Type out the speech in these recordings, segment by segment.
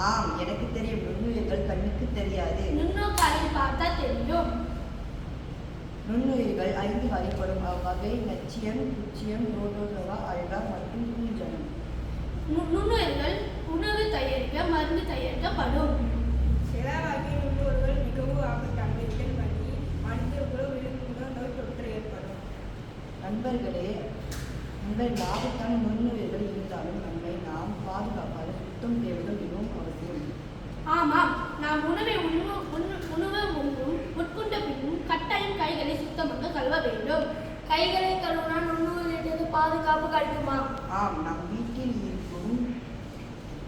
ஆம், எனக்கு தெரியும். நுண்ணுயிர்கள் கண்ணுக்கு தெரியாது. நுண்ணோக்காலில் பார்த்தா தெரியும். நுண்ணுயிர்கள் 5 வகைப்படும். அவ்வகை நச்சியம், குச்சியம், புரோட்டோசோவா, அல்கா மற்றும் பூஞ்சனம். நுண்ணுயிர்கள் உணவு தயாரிக்க, மருந்து தயாரிக்கப்படும். சில வகை நுண்ணுயிர்கள் மிகவும் ஆபத்தானவை. இதன் வழி மனிதர்களோ விலங்குகளோ நோய் தொற்று ஏற்படும். நண்பர்களே, உங்கள் ஆபத்தான நுண்ணுயிர்கள் இருந்தாலும் நம்மை நாம் பாதுகாப்பாக சுத்தம் செய்வது மிகவும் அவசியம். ஆமாம், நாம் உணவை உட்கொண்ட பின்னும் கட்டாயம் கைகளை சுத்தமாக கழுவ வேண்டும். கைகளை கழுவினால் நுண்ணுயிரிலிருந்து பாதுகாப்பு கிடைக்குமா? ஆம், நம் வீட்டில் இருக்கும்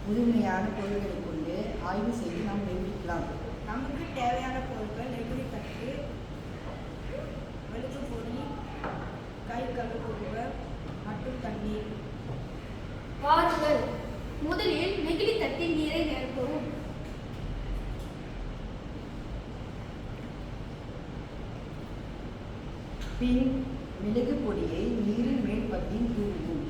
புதுமையான பொருட்களை கொண்டு ஆய்வு செய்து நாம் நிரூபிக்கலாம். நமக்கு தேவையான பொருட்கள் நெகிழி தட்டு, மெழுகு பொடி, கை கழுவுக மற்றும் தண்ணீர். வாருங்கள், முதலில் நெகிழி தட்டில் நீரை நிரப்பவும். பின் மிளகு பொடியை நீரின் மேல் பத்தியில் தூவும்.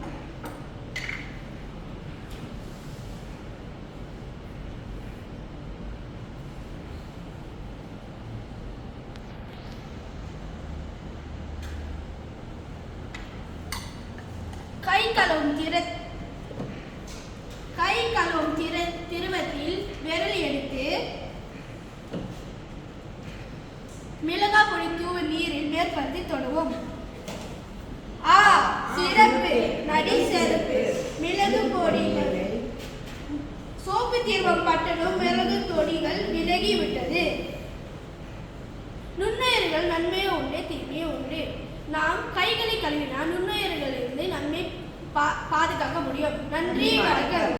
கை கழுவும் திரவத்தில் விரல் எடுத்து மிளகாய் பொடி தூவி நீரில் மேற்படுத்தி தொடுவோம். சிறப்பு, நடி சிறப்பு. மிளகு பொடிகள் சோப்பு தீர்வம் பட்டனும் மிளகு தொடிகள் விலகிவிட்டது. நுண்ணுயிர்கள் நன்மையே உண்டு, தீமையே உண்டு. நாம் கைகளை கழுவினால் நுண்ணுயிர்களிலிருந்து நம்மை பாதுகாக்க முடியும். நன்றி, வணக்கம்.